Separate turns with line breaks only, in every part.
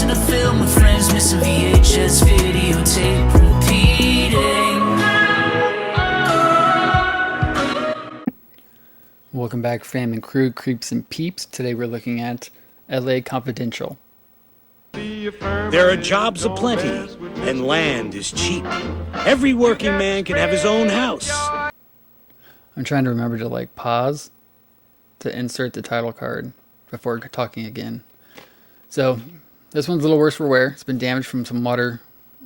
watching a film with friends, missing VHS videotape repeating.
Welcome back, fam and crew, creeps and peeps. Today we're looking at LA Confidential.
There are jobs aplenty, and land is cheap. Every working man can have his own house.
I'm trying to remember to pause to insert the title card before talking again. So this one's a little worse for wear. It's been damaged from some water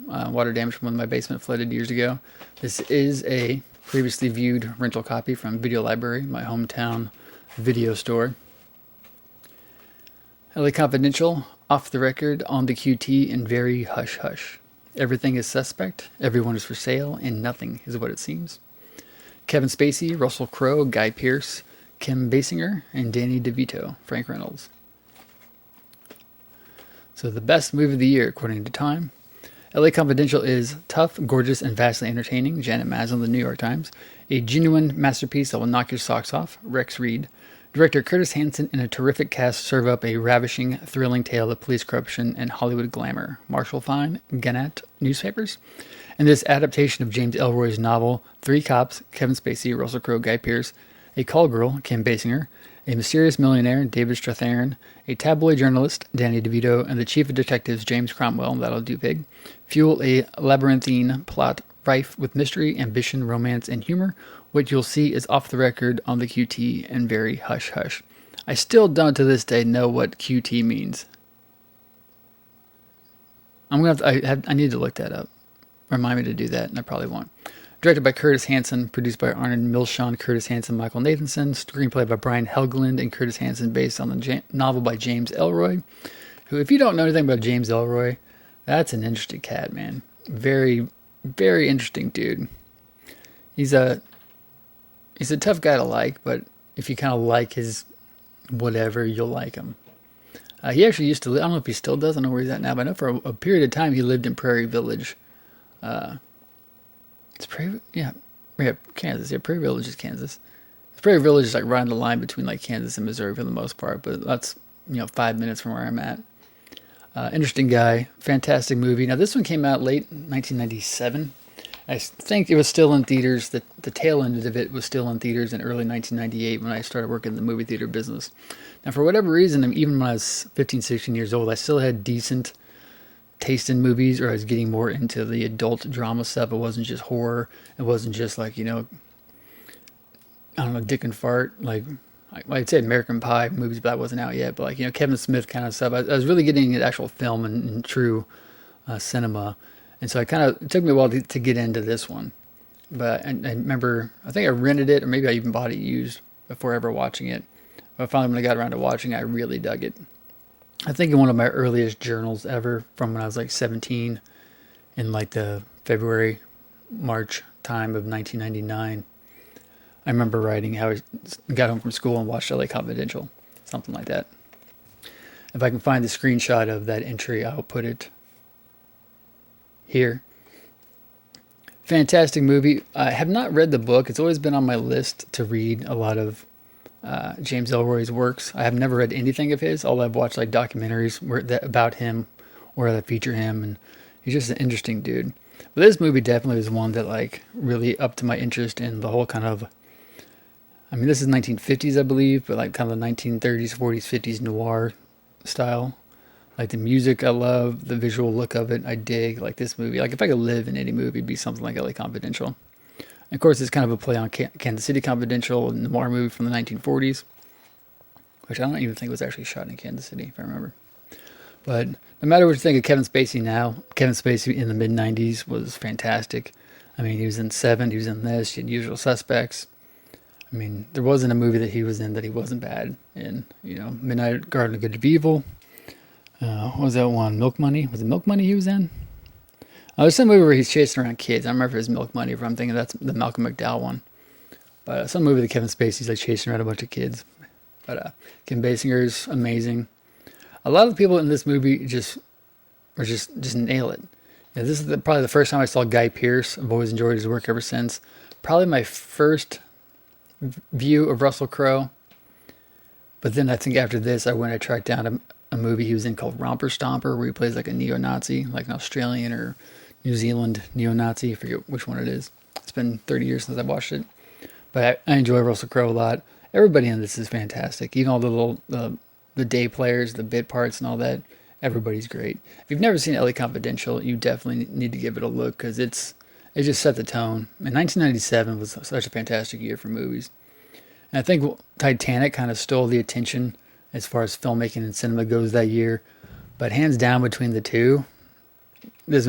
damage from when my basement flooded years ago. This is a previously viewed rental copy from Video Library, my hometown video store. LA Confidential, off the record, on the QT, and very hush-hush. Everything is suspect, everyone is for sale, and nothing is what it seems. Kevin Spacey, Russell Crowe, Guy Pearce, Kim Basinger, and Danny DeVito, Frank Reynolds. So the best movie of the year, according to Time. LA Confidential is tough, gorgeous, and vastly entertaining. Janet Maslin, The New York Times. A genuine masterpiece that will knock your socks off. Rex Reed. Director Curtis Hanson and a terrific cast serve up a ravishing, thrilling tale of police corruption and Hollywood glamour. Marshall Fine, Gannett Newspapers. And this adaptation of James Ellroy's novel, Three Cops, Kevin Spacey, Russell Crowe, Guy Pearce, a call girl, Kim Basinger, a mysterious millionaire, David Strathairn, a tabloid journalist, Danny DeVito, and the chief of detectives, James Cromwell, that'll do big, fuel a labyrinthine plot rife with mystery, ambition, romance, and humor. What you'll see is off the record, on the QT, and very hush-hush. I still don't to this day know what QT means. I'm gonna I need to look that up. Remind me to do that, and I probably won't. Directed by Curtis Hanson, produced by Arnold Milchan, Curtis Hanson, Michael Nathanson, screenplay by Brian Helgeland and Curtis Hanson, based on the novel by James Ellroy, who, if you don't know anything about James Ellroy, that's an interesting cat, man. Very, very interesting dude. He's a tough guy to like, but if you kind of like his whatever, you'll like him. He actually used to live, I don't know if he still does, I don't know where he's at now, but I know for a period of time he lived in Prairie Village. It's Prairie, Kansas. Yeah, Prairie Village is Kansas. Prairie Village is right on the line between Kansas and Missouri for the most part, but that's 5 minutes from where I'm at. Interesting guy, fantastic movie. Now this one came out late 1997. I think it was still in theaters. The tail end of it was still in theaters in early 1998 when I started working in the movie theater business. Now for whatever reason, even when I was 15, 16 years old, I still had decent taste in movies, or I was getting more into the adult drama stuff. It wasn't just horror. It wasn't just I don't know, dick and fart. I'd say American Pie movies, but that wasn't out yet. But Kevin Smith kind of stuff. I was really getting into actual film and true cinema. And so it took me a while to get into this one. But I remember, I think I rented it, or maybe I even bought it used before ever watching it. But finally, when I got around to watching it, I really dug it. I think in one of my earliest journals ever, from when I was 17, in the February, March time of 1999, I remember writing how I got home from school and watched LA Confidential, something like that. If I can find the screenshot of that entry, I'll put it here. Fantastic movie. I have not read the book. It's always been on my list to read a lot of James Ellroy's works. I have never read anything of his. All I've watched documentaries about him or that feature him, and he's just an interesting dude. But this movie definitely was one that really upped my interest in the whole kind of, this is 1950s, I believe, but kind of the 1930s, 40s, 50s noir style. The music I love, the visual look of it I dig. This movie, if I could live in any movie, it'd be something like LA Confidential. And of course, it's kind of a play on Kansas City Confidential, a noir movie from the 1940s, which I don't even think was actually shot in Kansas City, if I remember. But no matter what you think of Kevin Spacey now, Kevin Spacey in the mid-90s was fantastic. He was in Seven, he was in this, he had Usual Suspects. There wasn't a movie that he was in that he wasn't bad in. Midnight Garden of Good and Evil. What was that one? Milk Money? Was it Milk Money he was in? There's some movie where he's chasing around kids. I don't remember if it was Milk Money, if I'm thinking that's the Malcolm McDowell one. But some movie that Kevin Spacey's chasing around a bunch of kids. But Kim Basinger's amazing. A lot of the people in this movie just nail it. This is probably the first time I saw Guy Pearce. I've always enjoyed his work ever since. Probably my first view of Russell Crowe. But then I think after this, I tracked down a movie he was in called Romper Stomper, where he plays like a neo-Nazi, like an Australian or New Zealand neo-Nazi. I forget which one it is. It's been 30 years since I watched it. But I enjoy Russell Crowe a lot. Everybody in this is fantastic. Even all the little the day players, the bit parts and all that. Everybody's great. If you've never seen LA Confidential, you definitely need to give it a look because it just set the tone. And 1997 was such a fantastic year for movies. And I think Titanic kind of stole the attention as far as filmmaking and cinema goes that year. But hands down between the two, this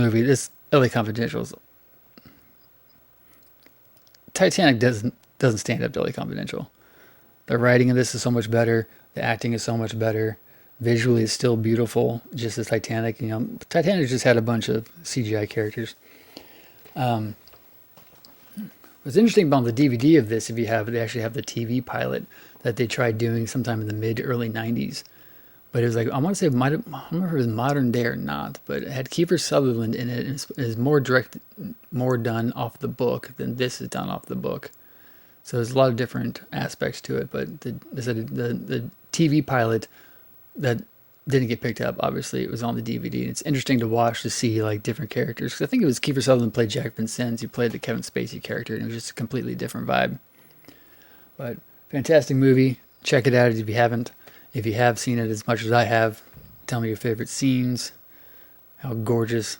LA Confidential Titanic doesn't stand up to LA Confidential. The writing of this is so much better. The acting is so much better. Visually, it's still beautiful, just as Titanic. Titanic just had a bunch of CGI characters. What's interesting about the DVD of this, they actually have the TV pilot that they tried doing sometime in the mid-early 90s. But it was like, I want to say, I don't remember if it was modern day or not, but it had Kiefer Sutherland in it, and it is more done off the book than this is done off the book. So there's a lot of different aspects to it, but the TV pilot that didn't get picked up, obviously it was on the DVD. And it's interesting to watch to see like different characters. Cause I think it was Kiefer Sutherland played Jack Vincennes. He played the Kevin Spacey character, and it was just a completely different vibe. But fantastic movie. Check it out if you haven't. If you have seen it as much as I have, tell me your favorite scenes, how gorgeous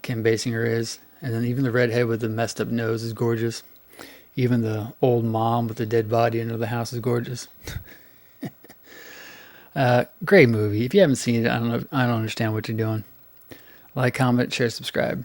Kim Basinger is. And then even the redhead with the messed up nose is gorgeous. Even the old mom with the dead body under the house is gorgeous. Great movie. If you haven't seen it, I don't understand what you're doing. Like, comment, share, subscribe.